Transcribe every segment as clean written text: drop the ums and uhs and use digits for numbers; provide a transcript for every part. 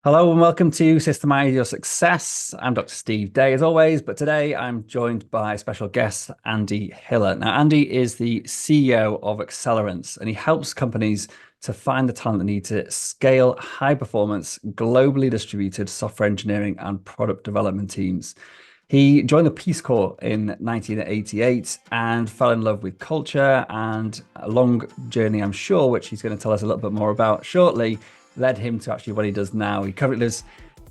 Hello and welcome to Systemize Your Success. I'm Dr. Steve Day as always, but today I'm joined by special guest Andy Hilliard. Now, Andy is the CEO of Accelerance and he helps companies to find the talent they need to scale high performance, globally distributed software engineering and product development teams. He joined the Peace Corps in 1988 and fell in love with culture, and a long journey, I'm sure, which he's going to tell us a little bit more about shortly, led him to actually what he does now. He currently lives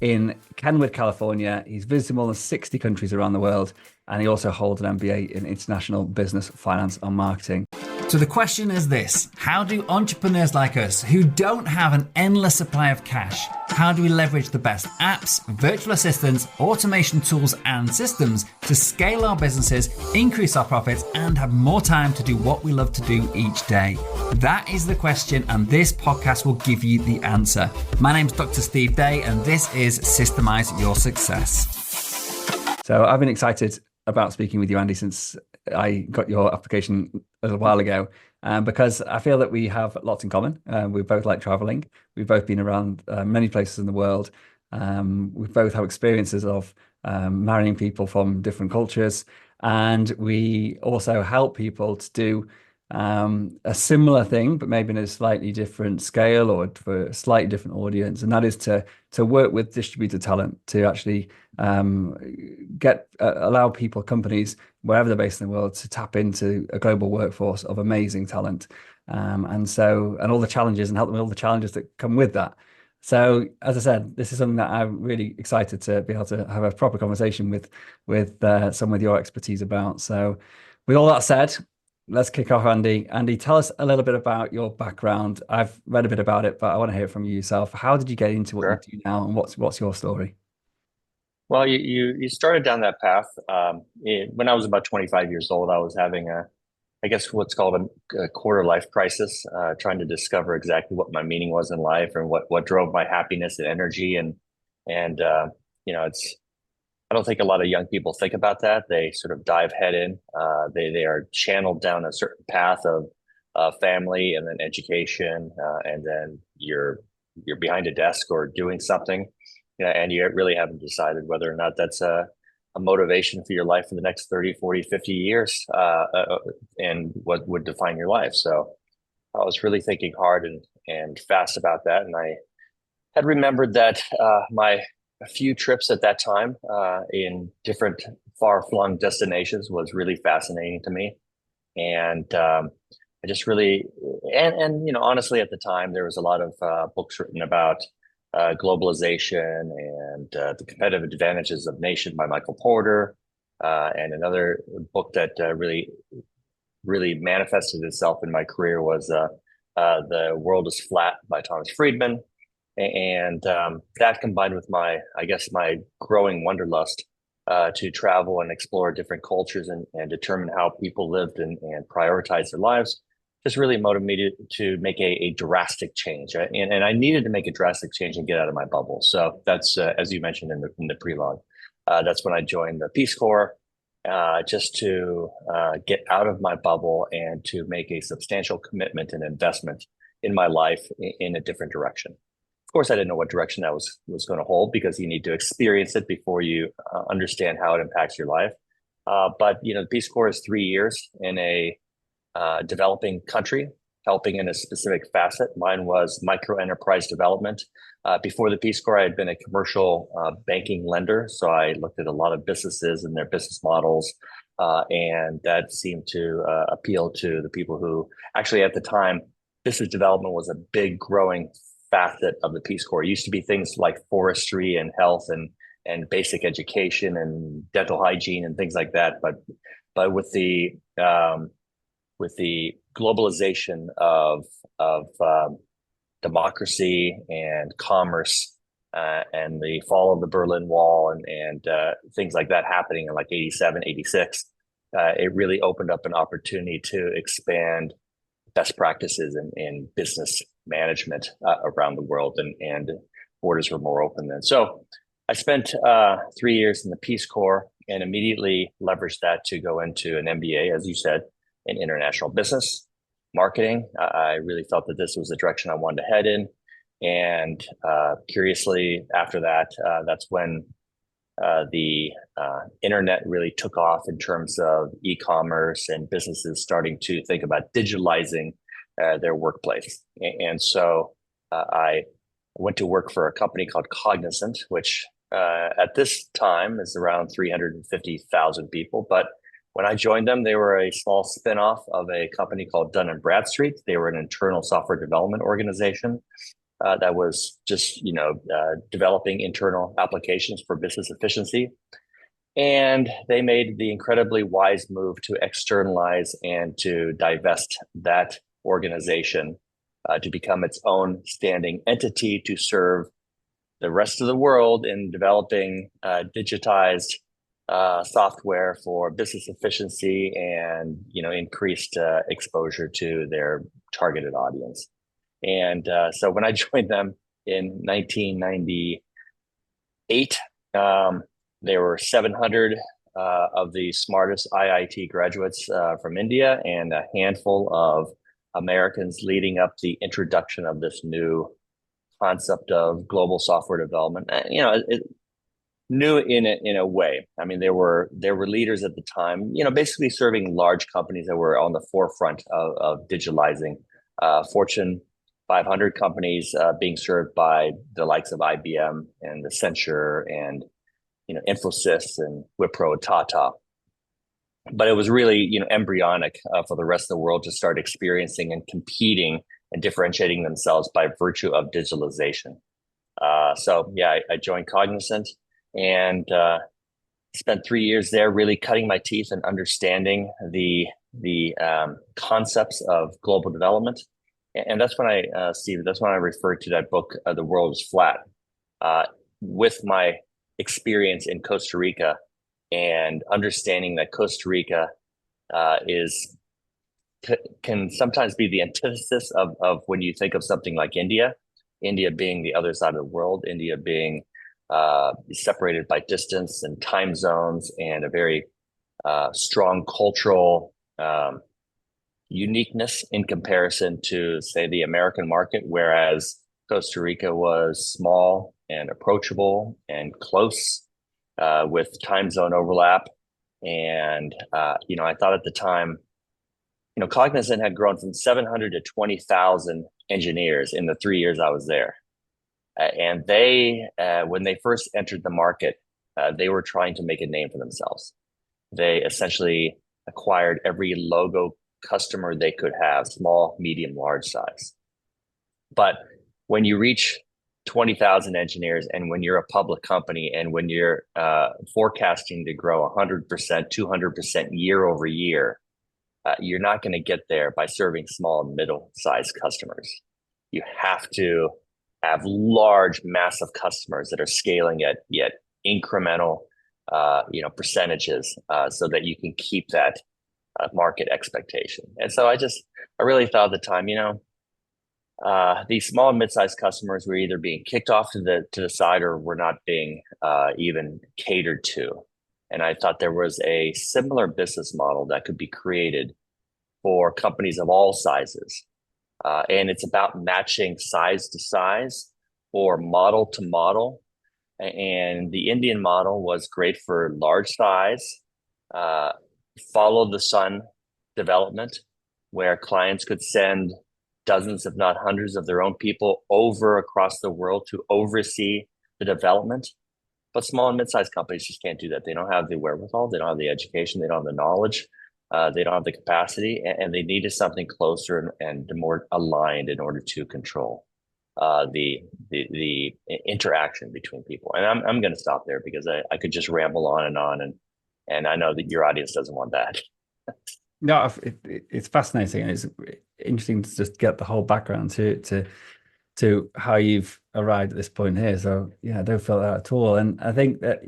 in Kenwood, California. He's visited more than 60 countries around the world, and he also holds an MBA in international business, finance, and marketing. So the question is this: how do entrepreneurs like us, who don't have an endless supply of cash, how do we leverage the best apps, virtual assistants, automation tools, and systems to scale our businesses, increase our profits, and have more time to do what we love to do each day? That is the question, and this podcast will give you the answer. My name's Dr. Steve Day, and this is Systemize Your Success. So I've been excited about speaking with you, Andy, since I got your application a while ago, because I feel that we have lots in common. We both like traveling. We've both been around many places in the world. We both have experiences of marrying people from different cultures, and we also help people to do a similar thing, but maybe in a slightly different scale or for a slightly different audience, and that is to work with distributed talent to actually allow people, companies, wherever they're based in the world, to tap into a global workforce of amazing talent, and all the challenges, and help them with all the challenges that come with that. So, as I said, this is something that I'm really excited to be able to have a proper conversation with someone with your expertise about. So, with all that said, let's kick off, Andy. Andy, tell us a little bit about your background. I've read a bit about it, but I want to hear it from you yourself. How did you get into what Sure. you do now, and what's your story? Well, you started down that path. When I was about 25 years old, I was having I guess what's called a quarter life crisis, trying to discover exactly what my meaning was in life and what drove my happiness and energy. And it's I don't think a lot of young people think about that. They sort of dive head in. They are channeled down a certain path of family and then education, and then you're behind a desk or doing something, and you really haven't decided whether or not that's a motivation for your life for the next 30, 40, 50 years, and what would define your life. So I was really thinking hard and fast about that. And I had remembered that my a few trips at that time in different far-flung destinations was really fascinating to me. And I just really, honestly, at the time, there was a lot of books written about globalization and the competitive advantages of nation by Michael Porter, and another book that really manifested itself in my career was The World is Flat by Thomas Friedman. And that combined with my growing wanderlust to travel and explore different cultures and determine how people lived and prioritize their lives, just really motivated me to make a drastic change. Right? And I needed to make a drastic change and get out of my bubble. So that's, as you mentioned in the prelogue, that's when I joined the Peace Corps, just to get out of my bubble and to make a substantial commitment and investment in my life in a different direction. Of course, I didn't know what direction that was going to hold, because you need to experience it before you understand how it impacts your life. But the Peace Corps is 3 years in a developing country, helping in a specific facet. Mine was micro enterprise development. Before the Peace Corps, I had been a commercial banking lender, so I looked at a lot of businesses and their business models, and that seemed to appeal to the people who actually, at the time, business development was a big growing facet of the Peace Corps. It used to be things like forestry and health and basic education and dental hygiene and things like that. But with the globalization of democracy and commerce, and the fall of the Berlin Wall and things like that happening in like 87, 86, it really opened up an opportunity to expand best practices in business management around the world, and borders were more open then. So I spent 3 years in the Peace Corps and immediately leveraged that to go into an MBA, as you said, in international business marketing. I really felt that this was the direction I wanted to head in. And curiously, after that, that's when the internet really took off in terms of e-commerce and businesses starting to think about digitalizing their workplace. And so I went to work for a company called Cognizant, which at this time is around 350,000 people. But when I joined them, they were a small spinoff of a company called Dun and Bradstreet. They were an internal software development organization that was just developing internal applications for business efficiency. And they made the incredibly wise move to externalize and to divest that organization to become its own standing entity to serve the rest of the world in developing digitized software for business efficiency and increased exposure to their targeted audience. And so when I joined them in 1998, there were 700 of the smartest IIT graduates from India and a handful of Americans leading up the introduction of this new concept of global software development. New in a way. I mean, there were leaders at the time, basically serving large companies that were on the forefront of digitalizing. Fortune 500 companies being served by the likes of IBM and Accenture and Infosys and Wipro, Tata. But it was really embryonic for the rest of the world to start experiencing and competing and differentiating themselves by virtue of digitalization. So yeah, I joined Cognizant and spent 3 years there, really cutting my teeth and understanding the concepts of global development. And that's when Steve, that's when I referred to that book, The World is Flat, with my experience in Costa Rica and understanding that Costa Rica can sometimes be the antithesis of when you think of something like India being the other side of the world, India being separated by distance and time zones and a very strong cultural uniqueness in comparison to, say, the American market, whereas Costa Rica was small and approachable and close with time zone overlap. And, I thought at the time, Cognizant had grown from 700 to 20,000 engineers in the 3 years I was there. And they, when they first entered the market, they were trying to make a name for themselves. They essentially acquired every logo customer they could have, small, medium, large size. But when you reach 20,000 engineers and when you're a public company and when you're forecasting to grow 100%, 200% year over year, you're not going to get there by serving small and middle-sized customers. You have to have large, massive customers that are scaling at yet incremental, percentages, so that you can keep that market expectation. And so I really thought at the time, these small and mid-sized customers were either being kicked off to the side or were not being even catered to. And I thought there was a similar business model that could be created for companies of all sizes. And it's about matching size to size or model to model. And the Indian model was great for large size, follow the sun development, where clients could send dozens, if not hundreds, of their own people over across the world to oversee the development. But small and mid-sized companies just can't do that. They don't have the wherewithal, they don't have the education, they don't have the knowledge, they don't have the capacity, and they needed something closer and more aligned in order to control the interaction between people. And I'm going to stop there because I could just ramble on, and I know that your audience doesn't want that. No, it's fascinating, and it's interesting to just get the whole background to how you've arrived at this point here. So yeah, I don't feel that at all. And I think that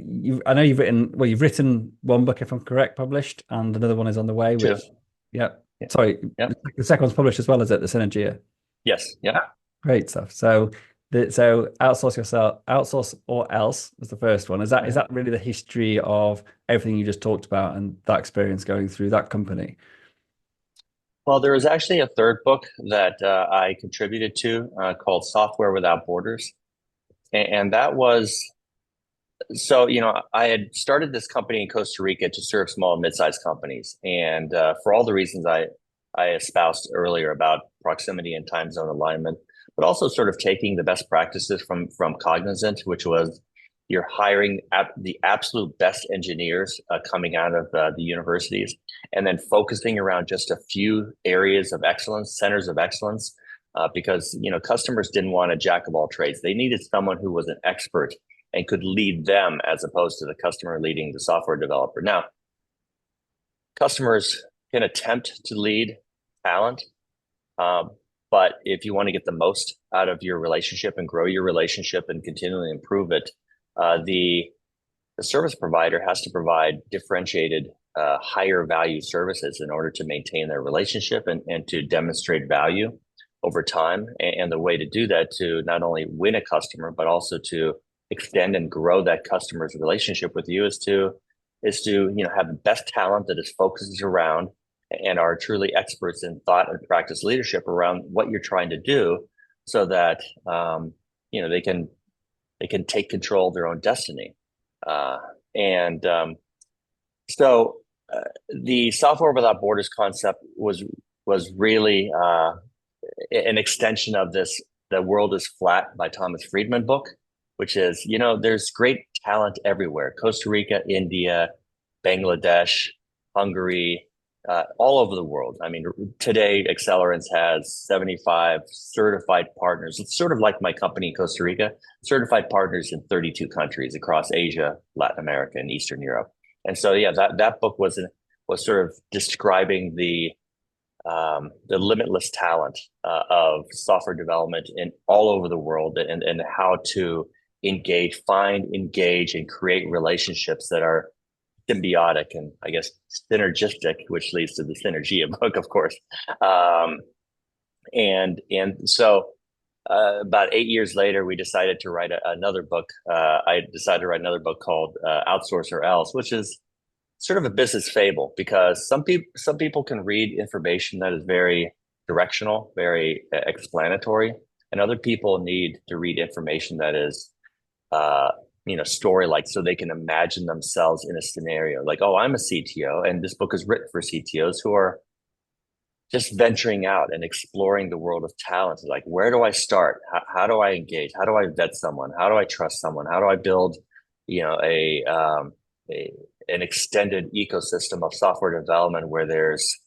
I know you've written one book, if I'm correct, published, and another one is on the way. Two. Yeah. Sorry, the second one's published as well, is it? The Synergea. Yes. Yeah. Great stuff. So outsource yourself, outsource or else was the first one. Is that really the history of everything you just talked about and that experience going through that company? Well, there was actually a third book that I contributed to called Software Without Borders. And that was so, I had started this company in Costa Rica to serve small and mid-sized companies. And for all the reasons I espoused earlier about proximity and time zone alignment, but also sort of taking the best practices from Cognizant, which was you're hiring the absolute best engineers coming out of the universities, and then focusing around just a few areas of excellence, centers of excellence, because customers didn't want a jack of all trades. They needed someone who was an expert and could lead them as opposed to the customer leading the software developer. Now, customers can attempt to lead talent, but if you want to get the most out of your relationship and grow your relationship and continually improve it, the service provider has to provide differentiated, higher value services in order to maintain their relationship and to demonstrate value over time. And the way to do that to not only win a customer, but also to extend and grow that customer's relationship with you is to have the best talent that is focused around and are truly experts in thought and practice leadership around what you're trying to do, so that they can take control of their own destiny. And so the Software Without Borders concept was really an extension of this "The World is Flat" by Thomas Friedman book, which is, there's great talent everywhere: Costa Rica, India, Bangladesh, Hungary, all over the world. I mean, today Accelerance has 75 certified partners. It's sort of like my company in Costa Rica, certified partners in 32 countries across Asia, Latin America, and Eastern Europe. And so, yeah, that book was sort of describing the limitless talent of software development in all over the world, and how to engage, and create relationships that are symbiotic and, I guess, synergistic, which leads to the Synergea book, of course. And so about 8 years later, we decided to write another book. I decided to write another book called Outsource or Else, which is sort of a business fable, because some people can read information that is very directional, very explanatory, and other people need to read information that is story-like, so they can imagine themselves in a scenario. Like, oh, I'm a CTO, and this book is written for CTOs who are just venturing out and exploring the world of talent. Like, where do I start? How do I engage? How do I vet someone? How do I trust someone? How do I build, an extended ecosystem of software development where there's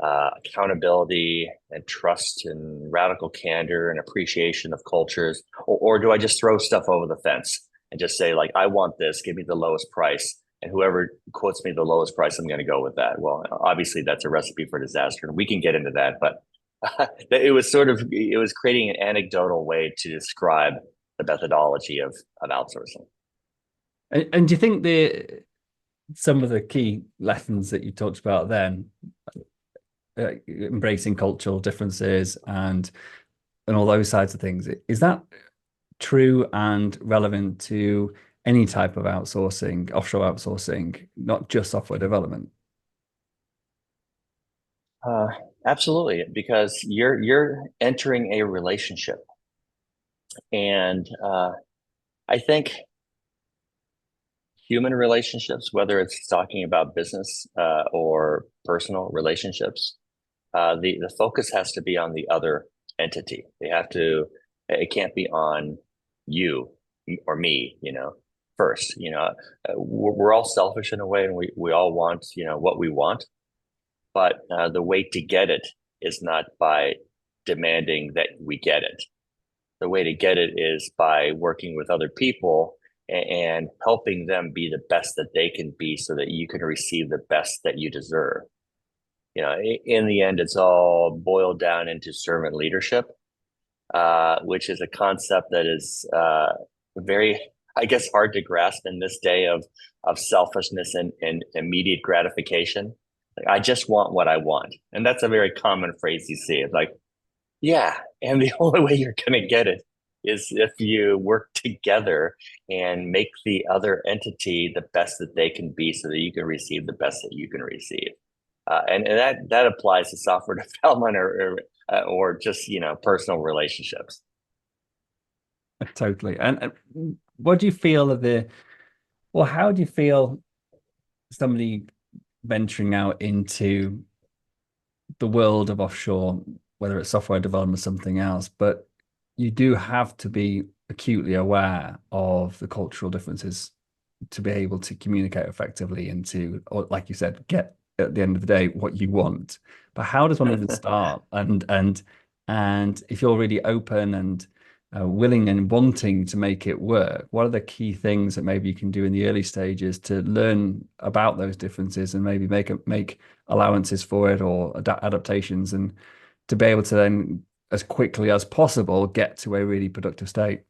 accountability and trust and radical candor and appreciation of cultures? Or do I just throw stuff over the fence and just say, like, I want this, give me the lowest price, and whoever quotes me the lowest price, I'm going to go with that? Well, obviously that's a recipe for disaster, and we can get into that, but it was creating an anecdotal way to describe the methodology of outsourcing. And do you think some of the key lessons that you talked about then, embracing cultural differences and all those sides of things, is that true and relevant to any type of outsourcing, offshore outsourcing, not just software development? Absolutely, because you're entering a relationship, and I think human relationships, whether it's talking about business or personal relationships, the focus has to be on the other entity. It can't be on you or me, first. We're all selfish in a way, and we all want, what we want. But the way to get it is not by demanding that we get it. The way to get it is by working with other people and helping them be the best that they can be, so that you can receive the best that you deserve. In the end, it's all boiled down into servant leadership, which is a concept that is very, I guess, hard to grasp in this day of selfishness and immediate gratification. Like, I just want what I want. And that's a very common phrase you see. It's like, yeah, and the only way you're going to get it is if you work together and make the other entity the best that they can be, so that you can receive the best that you can receive. And that applies to software development or just personal relationships. Totally. And what do you feel of well, how do you feel somebody venturing out into the world of offshore, whether it's software development or something else, but you do have to be acutely aware of the cultural differences to be able to communicate effectively and to, or like you said, get at the end of the day what you want. But how does one even start? And if you're really open and willing and wanting to make it work, what are the key things that maybe you can do in the early stages to learn about those differences and maybe make allowances for it or adaptations, and to be able to then as quickly as possible get to a really productive state?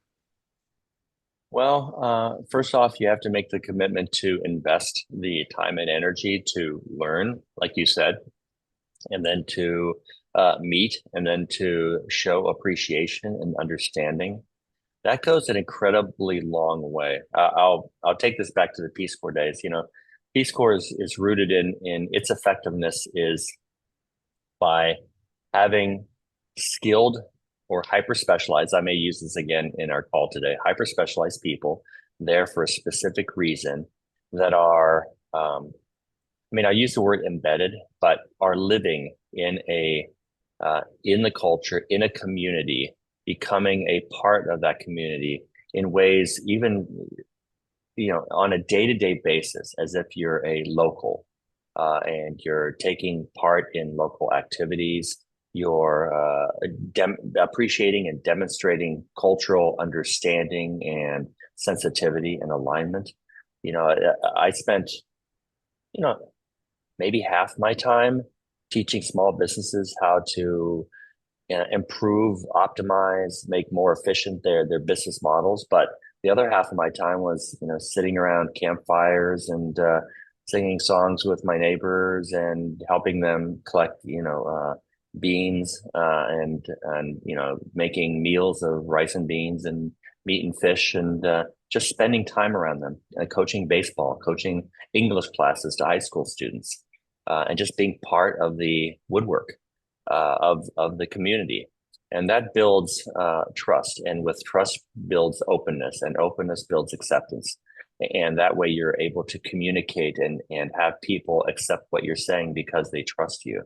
Well, first off, you have to make the commitment to invest the time and energy to learn, like you said, and then to meet, and then to show appreciation and understanding. That goes an incredibly long way. I'll take this back to the Peace Corps days. Peace Corps is rooted in its effectiveness is by having skilled or hyper specialized, I may use this again in our call today, hyper specialized people there for a specific reason that are, I use the word embedded, but are living in the culture, in a community, becoming a part of that community in ways even, on a day-to-day basis, as if you're a local, and you're taking part in local activities. You're appreciating and demonstrating cultural understanding and sensitivity and alignment. I spent, maybe half my time teaching small businesses how to improve, optimize, make more efficient their business models. But the other half of my time was, sitting around campfires and singing songs with my neighbors and helping them collect, beans, and making meals of rice and beans and meat and fish, and just spending time around them, coaching baseball, coaching English classes to high school students, and just being part of the woodwork of the community. And that builds trust, and with trust builds openness, and openness builds acceptance. And that way you're able to communicate and have people accept what you're saying because they trust you,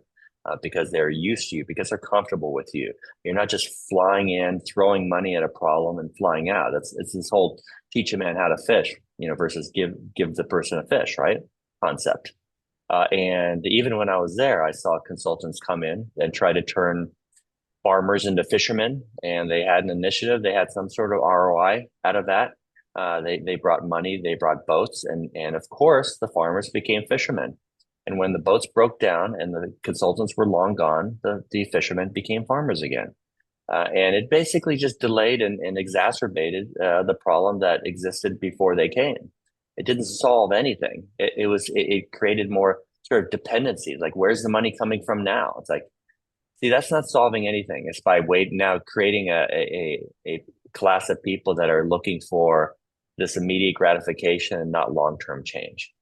because they're used to you, because they're comfortable with you. You're not just flying in, throwing money at a problem and flying out. It's this whole teach a man how to fish, versus give the person a fish, right? Concept. And even when I was there, I saw consultants come in and try to turn farmers into fishermen, and they had an initiative. They had some sort of ROI out of that. They brought money, they brought boats, and of course the farmers became fishermen. And when the boats broke down and the consultants were long gone, the fishermen became farmers again. And it basically just delayed and exacerbated the problem that existed before they came. It didn't solve anything. It created more sort of dependency. Like, where's the money coming from now? It's like, see, that's not solving anything. It's by waiting now, creating a class of people that are looking for this immediate gratification and not long-term change.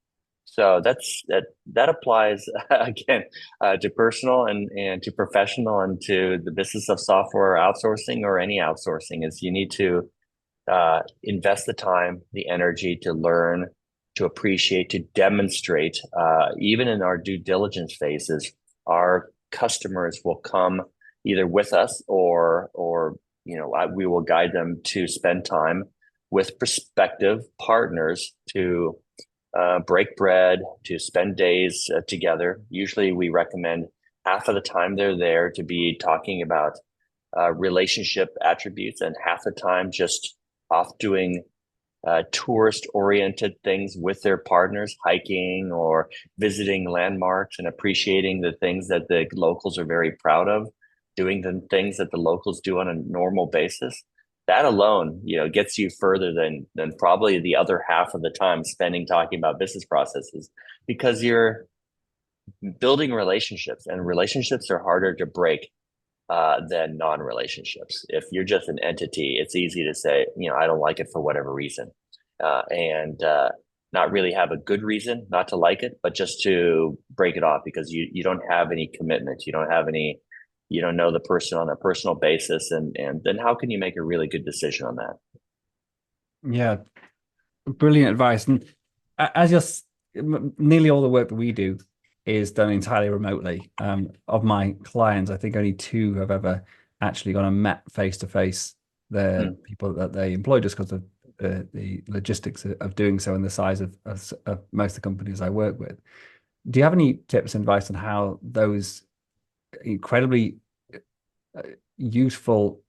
So that applies again to personal and to professional and to the business of software outsourcing or any outsourcing. Is you need to invest the time, the energy to learn, to appreciate, to demonstrate. Even in our due diligence phases, our customers will come either with us or we will guide them to spend time with prospective partners to break bread, to spend days together. Usually we recommend half of the time they're there to be talking about relationship attributes, and half the time just off doing tourist-oriented things with their partners, hiking or visiting landmarks and appreciating the things that the locals are very proud of, doing the things that the locals do on a normal basis. That alone, gets you further than probably the other half of the time spending talking about business processes, because you're building relationships, and relationships are harder to break than non-relationships. If you're just an entity, it's easy to say, I don't like it for whatever reason. And not really have a good reason not to like it, but just to break it off because you don't have any commitment. You don't know the person on a personal basis. And then how can you make a really good decision on that? Yeah, brilliant advice. And as nearly all the work that we do is done entirely remotely. Of my clients, I think only two have ever actually gone and met face to face the Hmm. people that they employ, just because of the logistics of doing so and the size of most of the companies I work with. Do you have any tips and advice on how those incredibly uh, useful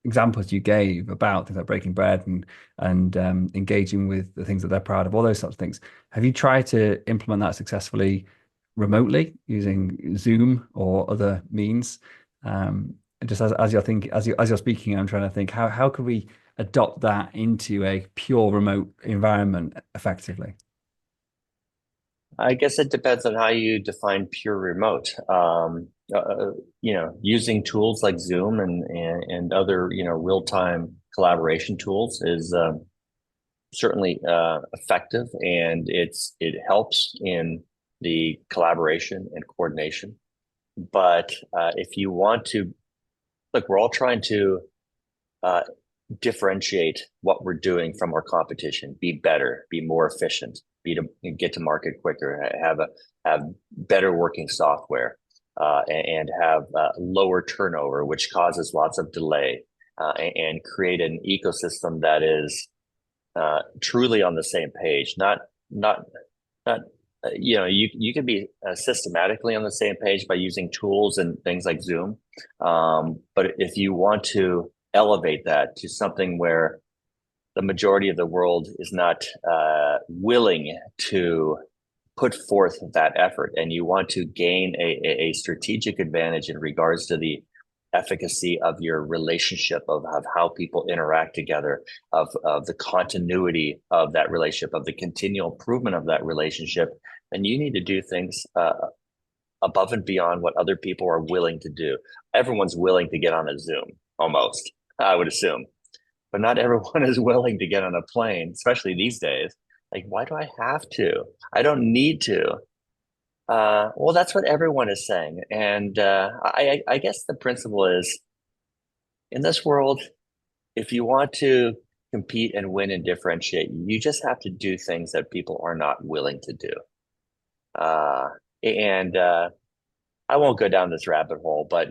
examples you gave about things like breaking bread and engaging with the things that they're proud of, all those sorts of things? Have you tried to implement that successfully remotely using Zoom or other means? Just as you're thinking, as you're speaking, I'm trying to think how could we adopt that into a pure remote environment effectively? I guess it depends on how you define pure remote. Using tools like Zoom and other, real-time collaboration tools is certainly effective, and it helps in the collaboration and coordination. But if you want to, look, we're all trying to uh, differentiate what we're doing from our competition, be better, be more efficient, be to get to market quicker, have better working software, and have lower turnover, which causes lots of delay, and create an ecosystem that is truly on the same page. Not you can be systematically on the same page by using tools and things like Zoom, but if you want to elevate that to something where the majority of the world is not willing to put forth that effort, and you want to gain a strategic advantage in regards to the efficacy of your relationship, of how people interact together, of the continuity of that relationship, of the continual improvement of that relationship, then you need to do things above and beyond what other people are willing to do. Everyone's willing to get on a Zoom, almost, I would assume, but not everyone is willing to get on a plane, especially these days. Like, why do I have to? I don't need to. Well, that's what everyone is saying. And I guess the principle is, in this world, if you want to compete and win and differentiate, you just have to do things that people are not willing to do. Uh, and I won't go down this rabbit hole, but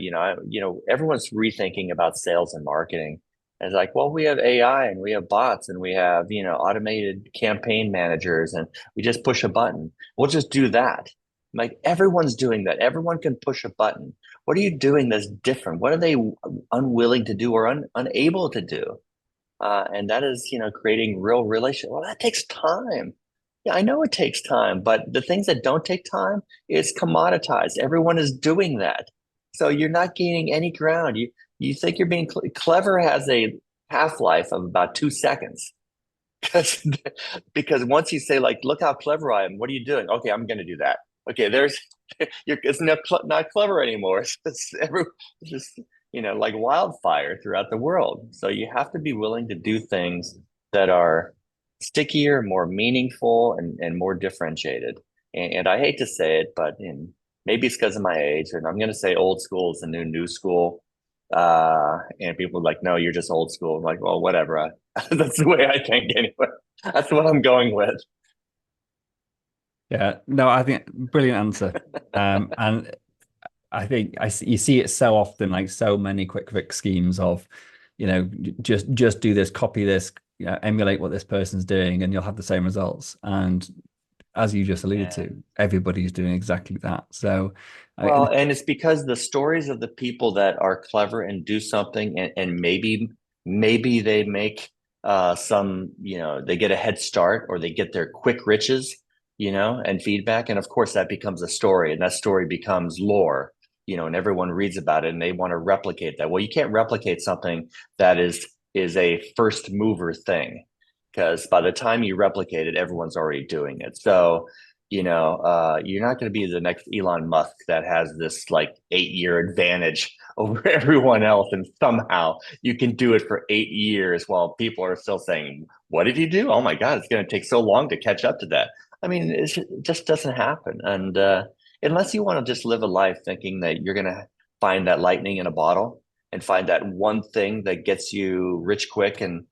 everyone's rethinking about sales and marketing. And it's like, well, we have AI and we have bots and we have, automated campaign managers, and we just push a button. We'll just do that. Like, everyone's doing that. Everyone can push a button. What are you doing that's different? What are they unwilling to do or unable to do? And that is, creating real relation. Well, that takes time. Yeah, I know it takes time, but the things that don't take time is commoditized. Everyone is doing that, so you're not gaining any ground. You think you're being clever has a half life of about 2 seconds because because once you say, like, look how clever I am, what are you doing? Okay, I'm going to do that. Okay, it's not clever anymore. It's just like wildfire throughout the world. So you have to be willing to do things that are stickier, more meaningful, and more differentiated. And I hate to say it, but maybe it's because of my age, and I'm going to say old school is the new school. And people are like, no, you're just old school. I'm like, well, whatever. That's the way I think anyway. That's what I'm going with. Yeah, no, I think brilliant answer. And I think you see it so often, like so many quick fix schemes of, just do this, copy this, emulate what this person's doing, and you'll have the same results. And as you just alluded Yeah. to, everybody's doing exactly that. So, Well, and it's because the stories of the people that are clever and do something, and maybe they make some, they get a head start or they get their quick riches, and feedback. And of course, that becomes a story, and that story becomes lore, and everyone reads about it and they want to replicate that. Well, you can't replicate something that is a first mover thing, because by the time you replicate it, everyone's already doing it. So you're not going to be the next Elon Musk that has this like 8 year advantage over everyone else. And somehow you can do it for 8 years while people are still saying, what did he do? Oh my God, it's going to take so long to catch up to that. I mean, it just doesn't happen. And unless you want to just live a life thinking that you're going to find that lightning in a bottle and find that one thing that gets you rich quick, and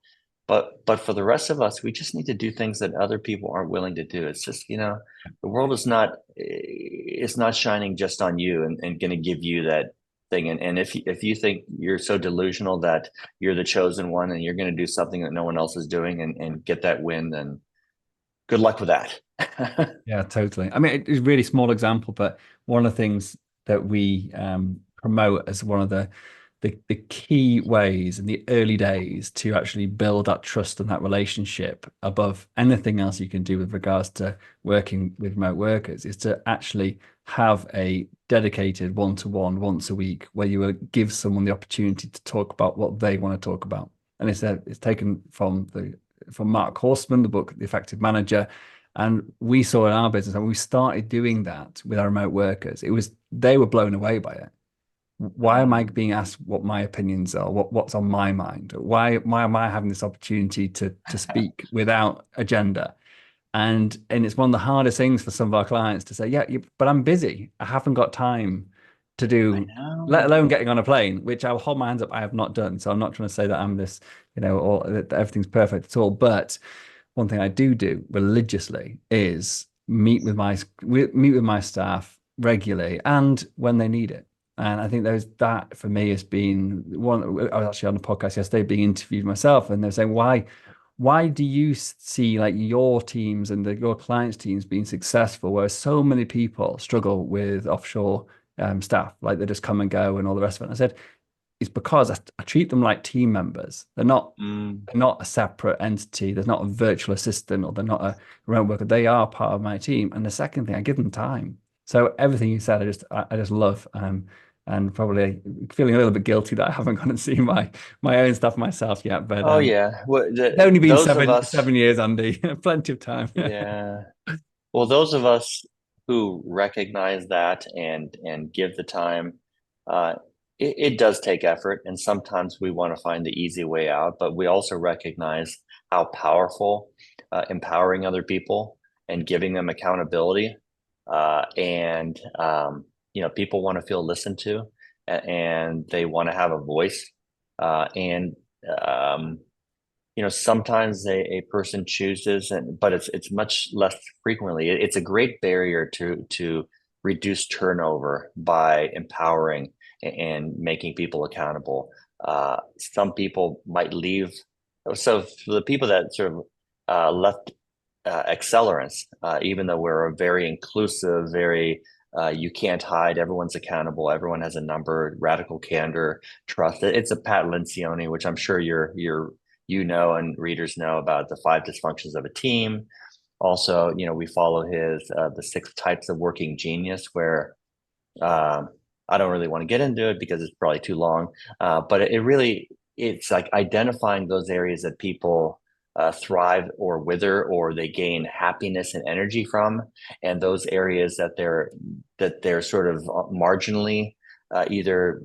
but for the rest of us, we just need to do things that other people aren't willing to do. It's just, the world is not, it's not shining just on you and going to give you that thing. And if you think you're so delusional that you're the chosen one and you're going to do something that no one else is doing and get that win, then good luck with that. Yeah, totally. I mean, it's a really small example, but one of the things that we promote as one of the key ways in the early days to actually build that trust and that relationship above anything else you can do with regards to working with remote workers is to actually have a dedicated one-to-one once a week where you will give someone the opportunity to talk about what they want to talk about. And it's taken from Mark Horstman, the book The Effective Manager. And we saw in our business, and we started doing that with our remote workers. They were blown away by it. Why am I being asked what my opinions are? What's on my mind? Why am I having this opportunity to speak without agenda? And it's one of the hardest things for some of our clients to say, yeah, but I'm busy. I haven't got time to I do, let know. alone getting on a plane, which I'll hold my hands up. I have not done. So I'm not trying to say that I'm this, or that everything's perfect at all. But one thing I do religiously is meet with my staff regularly and when they need it. And I think that for me has been one. I was actually on the podcast yesterday being interviewed myself, and they're saying, why do you see like your teams and your clients' teams being successful, whereas so many people struggle with offshore staff, like they just come and go and all the rest of it? And I said, it's because I treat them like team members. Mm. They're not a separate entity. There's not a virtual assistant or they're not a remote worker. They are part of my team. And the second thing, I give them time. So everything you said, I just love. And probably feeling a little bit guilty that I haven't gone and seen my own stuff myself yet. But Oh yeah. Well, it's only been those of seven us, seven years, Andy. Plenty of time. yeah. Well, those of us who recognize that and give the time, uh, it does take effort, and sometimes we want to find the easy way out. But we also recognize how powerful empowering other people and giving them accountability, and people want to feel listened to, and they want to have a voice, and um, sometimes a person chooses, but it's much less frequently. It's a great barrier to reduce turnover by empowering and making people accountable. Some people might leave. So for the people that sort of left Accelerance, even though we're a very inclusive, very you can't hide, everyone's accountable, everyone has a number, radical candor, trust. It's a Pat Lencioni, which I'm sure and readers know about the 5 dysfunctions of a team. Also, we follow his the 6 types of working genius, where I don't really want to get into it because it's probably too long. But it's like identifying those areas that people thrive or wither, or they gain happiness and energy from, and those areas that they're sort of marginally either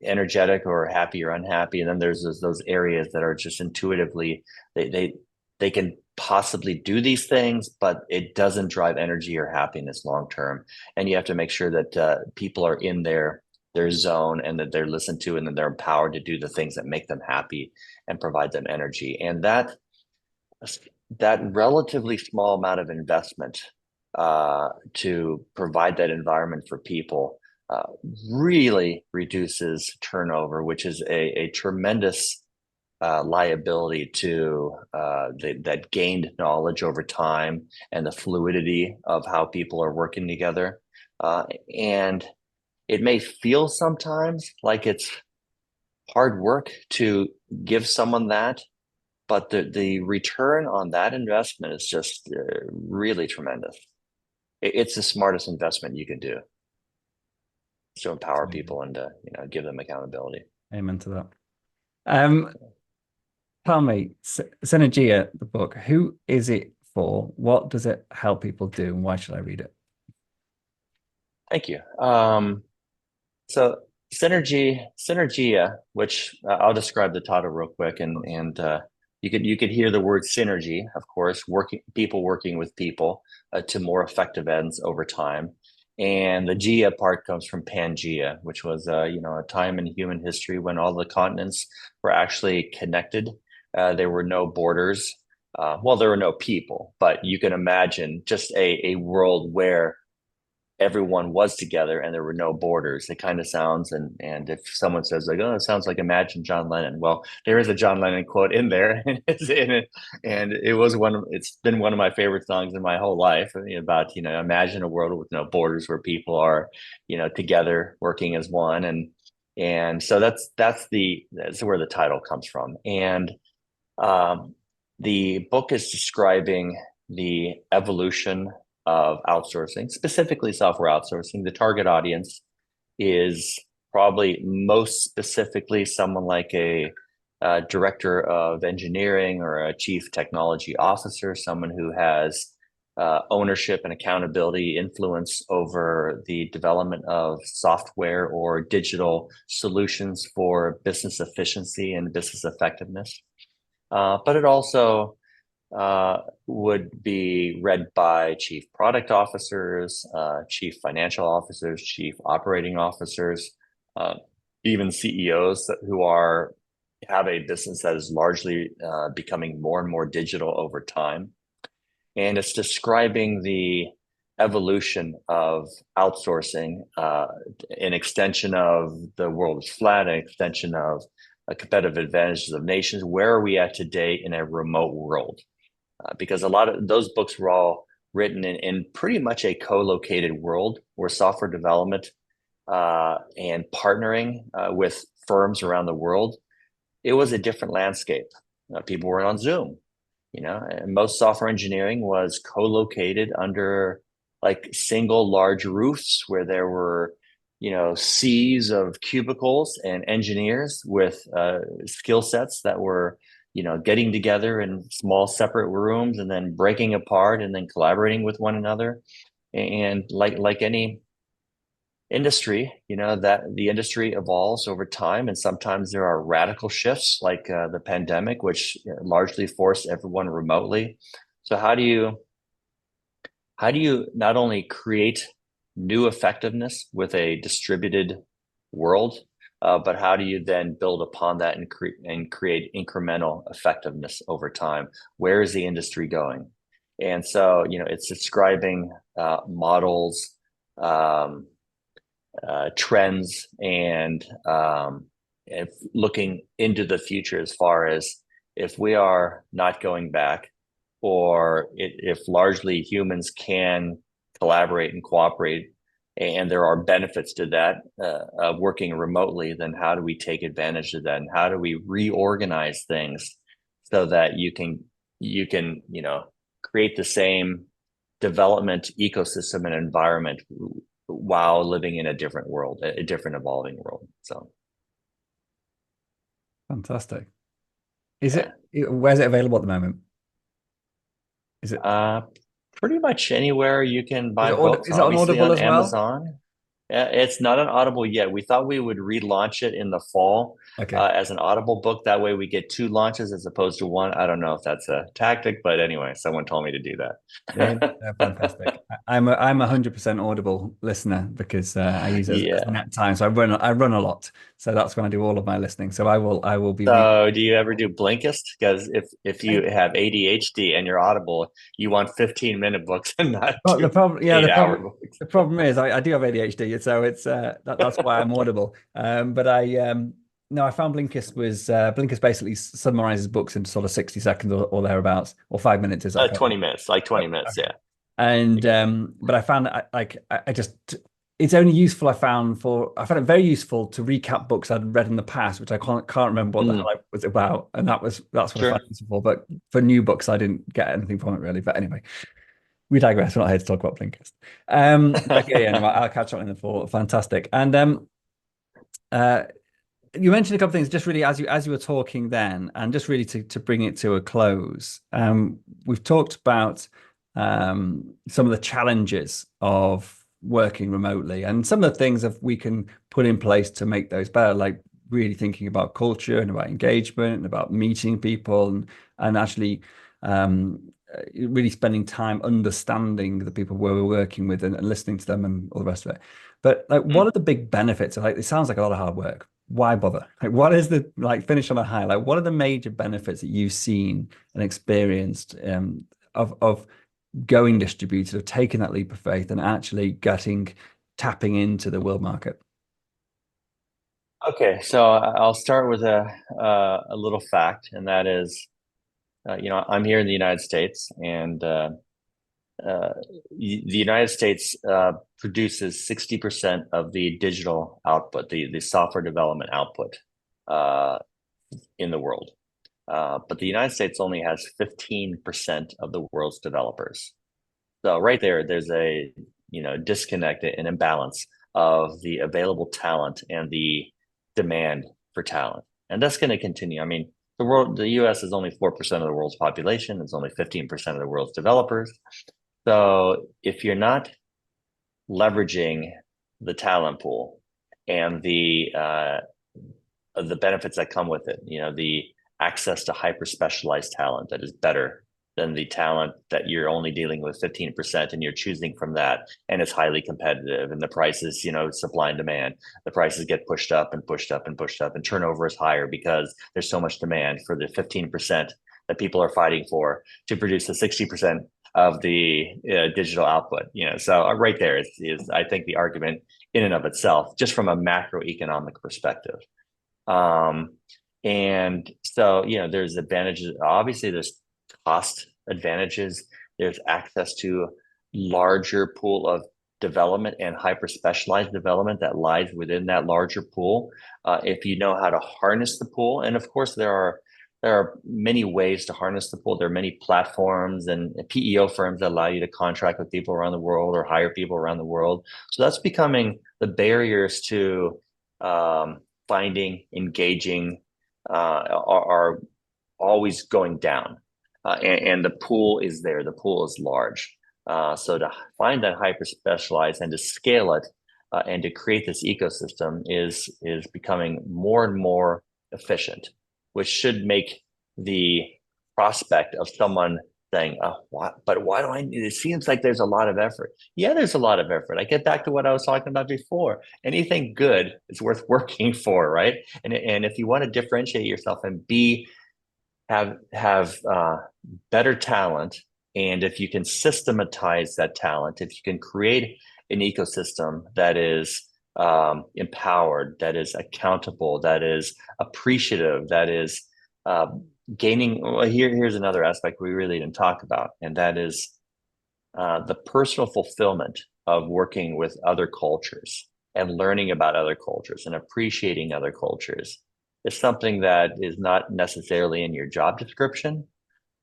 energetic or happy or unhappy. And then there's those areas that are just intuitively they can possibly do these things, but it doesn't drive energy or happiness long term. And you have to make sure that people are in their zone, and that they're listened to, and that they're empowered to do the things that make them happy and provide them energy. And that relatively small amount of investment to provide that environment for people uh, really reduces turnover, which is a tremendous liability to that gained knowledge over time, and the fluidity of how people are working together. And it may feel sometimes like it's hard work to give someone that, but the return on that investment is just really tremendous. It's the smartest investment you can do to empower people and to give them accountability. Amen to that. Um, Tell me, Synergea, the book, who is it for? What does it help people do, and why should I read it? Thank you. So Synergea, which I'll describe the title real quick, and you could hear the word synergy, of course, working with people to more effective ends over time. And the Gea part comes from Pangea, which was a time in human history when all the continents were actually connected. There were no borders. Well, there were no people, but you can imagine just a world where everyone was together and there were no borders. It kind of sounds, and if someone says like, oh, it sounds like Imagine John Lennon. Well, there is a John Lennon quote in there, and it's been one of my favorite songs in my whole life about, imagine a world with no borders where people are, together working as one. And so that's where the title comes from. And the book is describing the evolution of outsourcing, specifically software outsourcing. The target audience is probably most specifically someone like a director of engineering or a chief technology officer, someone who has ownership and accountability, influence over the development of software or digital solutions for business efficiency and business effectiveness. But it also would be read by chief product officers, chief financial officers, chief operating officers, even CEOs who have a business that is largely becoming more and more digital over time. And it's describing the evolution of outsourcing, an extension of the world is flat, an extension of competitive advantages of nations. Where are we at today in a remote world? Because a lot of those books were all written in pretty much a co-located world where software development and partnering with firms around the world, it was a different landscape. People were on Zoom, and most software engineering was co-located under like single large roofs where there were seas of cubicles and engineers with skill sets that were getting together in small separate rooms and then breaking apart and then collaborating with one another. And like any industry, that the industry evolves over time, and sometimes there are radical shifts like the pandemic, which largely forced everyone remotely. So how do you not only create new effectiveness with a distributed world, but how do you then build upon that and create incremental effectiveness over time? Where is the industry going? And so, it's describing models, trends, and looking into the future as far as if we are not going back, or if largely humans can collaborate and cooperate, and there are benefits to that of working remotely, then how do we take advantage of that, and how do we reorganize things so that you can create the same development ecosystem and environment while living in a different world, a different evolving world. So fantastic. Where's it available at the moment? Is it pretty much anywhere you can buy books? Is it on Obviously Audible on as well? Amazon. It's not on Audible yet. We thought we would relaunch it in the fall as an Audible book. That way we get 2 launches as opposed to 1. I don't know if that's a tactic, but anyway, someone told me to do that. Yeah, fantastic. I'm a 100% Audible listener because I use it as nap time. So I run a lot. So that's when I do all of my listening. So I will be. So do you ever do Blinkist? Because if you have ADHD and you're Audible, you want 15-minute books and not the problem. Yeah, 8-hour books. the problem is I do have ADHD, so it's that's why I'm Audible. But no, I found Blinkist basically summarizes books in sort of 60 seconds or thereabouts, or 5 minutes is 20 minutes, like 20 minutes, yeah. And but I found I just it's only useful I found it very useful to recap books I'd read in the past, which I can't remember what the hell it was about, and that's what I found useful. But for new books, I didn't get anything from it really. But anyway, we digress. We're not here to talk about Blinkist. But no, I'll catch up in the fall. Fantastic. And you mentioned a couple of things just really as you were talking then, and just really to bring it to a close. We've talked about some of the challenges of working remotely and some of the things that we can put in place to make those better, like really thinking about culture and about engagement and about meeting people and actually really spending time understanding the people we're working with and listening to them and all the rest of it. But like, what are the big benefits? Like, it sounds like a lot of hard work. Why bother? Like, what is the like finish on a high? Like, what are the major benefits that you've seen and experienced of going distributed, of taking that leap of faith and actually tapping into the world market? Okay, so I'll start with a little fact, and that is, I'm here in the United States, and uh, the United States produces 60% of the digital output, the software development output uh, in the world. But the United States only has 15% of the world's developers. So right there, there's a disconnect, an imbalance of the available talent and the demand for talent, and that's going to continue. I mean, the U.S. is only 4% of the world's population. It's only 15% of the world's developers. So if you're not leveraging the talent pool and the benefits that come with it, the access to hyper specialized talent that is better than the talent that you're only dealing with 15% and you're choosing from that, and it's highly competitive, and the prices, supply and demand, the prices get pushed up and pushed up and pushed up, and turnover is higher because there's so much demand for the 15% that people are fighting for to produce the 60% of the digital output. So right there is I think the argument in and of itself, just from a macroeconomic perspective. And so, there's advantages. Obviously, there's cost advantages. There's access to larger pool of development and hyper specialized development that lies within that larger pool. If you know how to harness the pool, and of course, there are many ways to harness the pool. There are many platforms and PEO firms that allow you to contract with people around the world or hire people around the world. So that's becoming the barriers to finding, engaging, are always going down. And the pool is there. The pool is large. So to find that hyper specialized and to scale it and to create this ecosystem is becoming more and more efficient, which should make the prospect of someone saying, "Oh, why do I need it? Seems like there's a lot of effort." Yeah, there's a lot of effort. I get back to what I was talking about before. Anything good is worth working for, right? And if you want to differentiate yourself and have better talent, and if you can systematize that talent, if you can create an ecosystem that is empowered, that is accountable, that is appreciative, that is gaining. Well, here's another aspect we really didn't talk about, and that is the personal fulfillment of working with other cultures and learning about other cultures and appreciating other cultures is something that is not necessarily in your job description,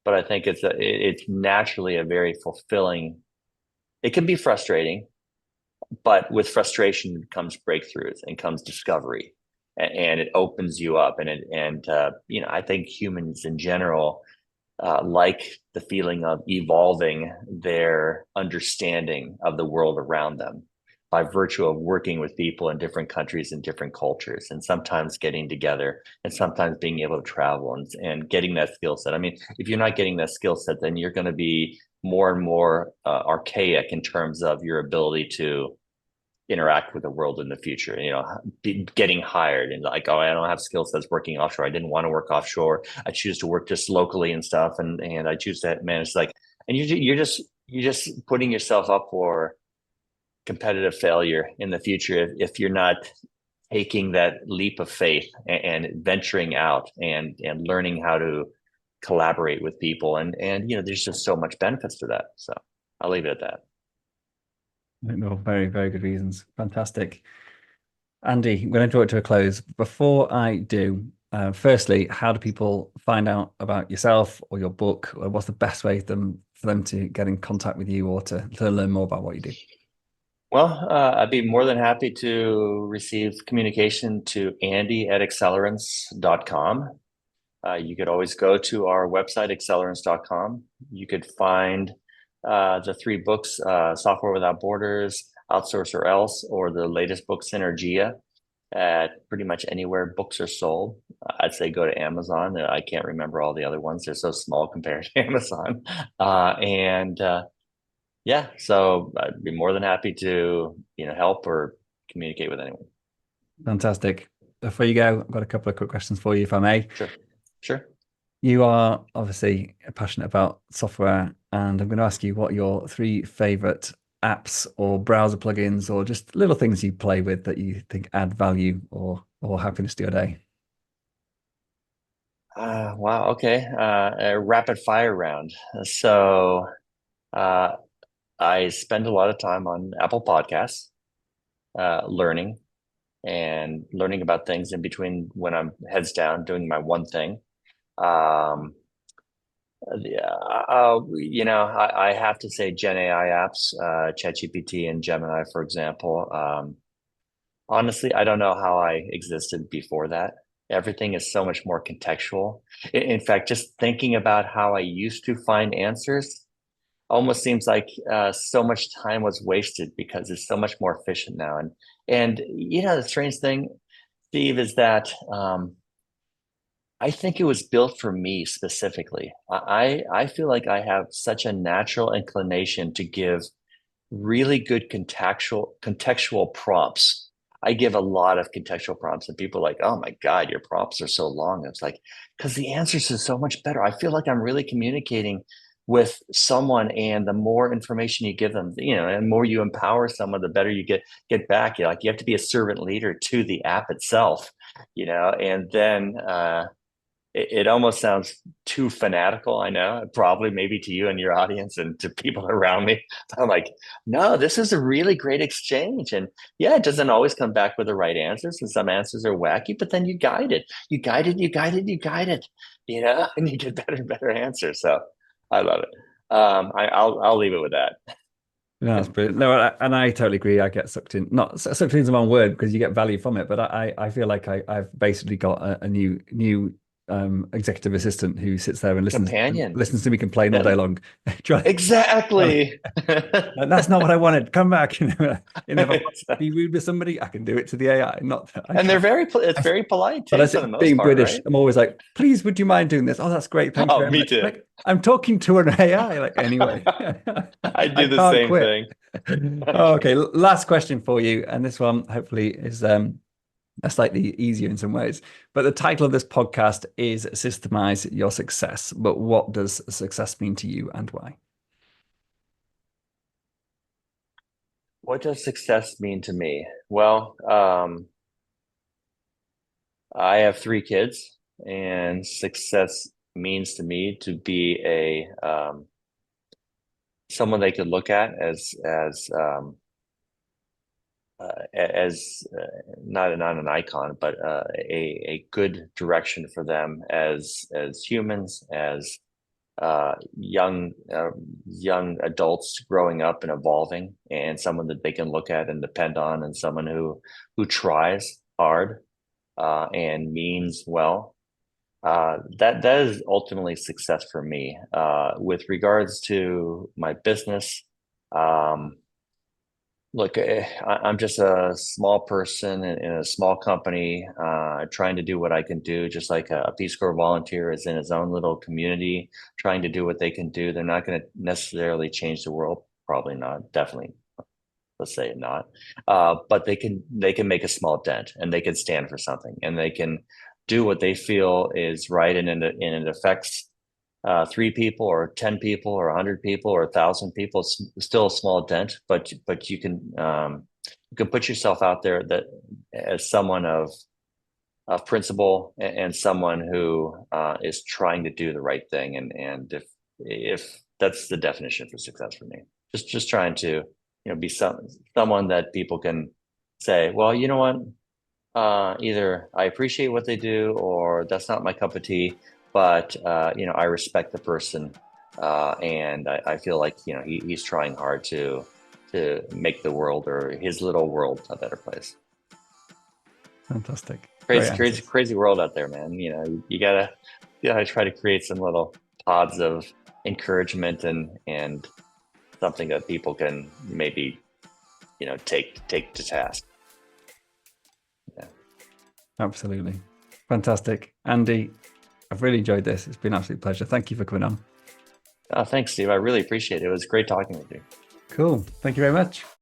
but I think it's naturally a very fulfilling. It can be frustrating, but with frustration comes breakthroughs and comes discovery, and it opens you up. I think humans in general like the feeling of evolving their understanding of the world around them by virtue of working with people in different countries and different cultures, and sometimes getting together and sometimes being able to travel and getting that skill set. I mean, if you're not getting that skill set, then you're going to be more and more archaic in terms of your ability to interact with the world in the future. Getting hired and like, oh, I don't have skill sets working offshore. I didn't want to work offshore. I choose to work just locally and stuff, and I choose to manage and you're just putting yourself up for competitive failure in the future if you're not taking that leap of faith and venturing out and learning how to collaborate with people, and there's just so much benefits to that. So I'll leave it at that. No, very, very good reasons. Fantastic. Andy, I'm going to draw it to a close. Before I do, firstly, how do people find out about yourself or your book? Or what's the best way for them to get in contact with you or to learn more about what you do? Well, I'd be more than happy to receive communication to Andy@excelerance.com. You could always go to our website, excelerance.com. You could find the three books, Software Without Borders, Outsource or Else, or the latest book, Synergea, at pretty much anywhere books are sold. I'd say go to Amazon. I can't remember all the other ones. They're so small compared to Amazon. And yeah, so I'd be more than happy to, help or communicate with anyone. Fantastic. Before you go, I've got a couple of quick questions for you, if I may. Sure. Sure. You are obviously passionate about software, and I'm going to ask you what your three favorite apps or browser plugins or just little things you play with that you think add value or happiness to your day. Wow. Okay. A rapid fire round. So uh, I spend a lot of time on Apple Podcasts, learning about things in between when I'm heads down doing my one thing. Um, yeah, I have to say Gen AI apps, ChatGPT and Gemini, for example. Honestly, I don't know how I existed before that. Everything is so much more contextual. In fact, just thinking about how I used to find answers almost seems like so much time was wasted because it's so much more efficient now. And the strange thing, Steve, is that I think it was built for me specifically. I feel like I have such a natural inclination to give really good contextual prompts. I give a lot of contextual prompts, and people are like, "Oh my God, your prompts are so long." It's like because the answers are so much better. I feel like I'm really communicating with someone, and the more information you give them, and the more you empower someone, the better you get back. You have to be a servant leader to the app itself, and then it almost sounds too fanatical. I know, probably maybe to you and your audience and to people around me. I'm like, no, this is a really great exchange. And yeah, it doesn't always come back with the right answers, and some answers are wacky, but then you guide it, you guide it, you guide it, you guide it, and you get better and better answers. So I love it. I'll leave it with that. No, that's brilliant. No, and I totally agree. I get sucked in, not sucked in is the wrong word because you get value from it, but I feel like I've basically got a new executive assistant who sits there and Companion. listens to me complain all Yeah, day long. exactly. That's not what I wanted. Come back. If I want to be rude with somebody, I can do it to the AI. Not that I And can't. it's very polite But too, as for the most being part, British, right? I'm always like, please, would you mind doing this? Oh, that's great. Thank you Oh, very me much. too. Like, I'm talking to an AI. Like, anyway, I I do the can't same quit. thing. Oh, okay, last question for you. And this one hopefully is a slightly easier in some ways. But the title of this podcast is Systemize Your Success. But what does success mean to you and why? What does success mean to me? Well, I have three kids, and success means to me to be a someone they could look at as not an icon, but a good direction for them as humans, as young adults growing up and evolving, and someone that they can look at and depend on, and someone who tries hard and means well. That is ultimately success for me. With regards to my business, um, look, I'm just a small person in a small company, trying to do what I can do, just like a Peace Corps volunteer is in his own little community, trying to do what they can do. They're not going to necessarily change the world, probably not, definitely. Let's say not, but they can make a small dent, and they can stand for something, and they can do what they feel is right, and it affects three people or 10 people or 100 people or 1,000 people. It's still a small dent, but you can put yourself out there that as someone of principle, and someone who is trying to do the right thing. And if that's the definition for success for me, just trying to be someone that people can say, well, you know what, either I appreciate what they do, or that's not my cup of tea, but I respect the person, and I feel like he's trying hard to make the world, or his little world, a better place. Fantastic. Great Crazy, crazy, answers. crazy world out there, man. You gotta try to create some little pods of encouragement, and something that people can maybe take to task. Yeah. Absolutely. Fantastic. Andy, I've really enjoyed this. It's been an absolute pleasure. Thank you for coming on. Thanks, Steve. I really appreciate it. It was great talking with you. Cool. Thank you very much.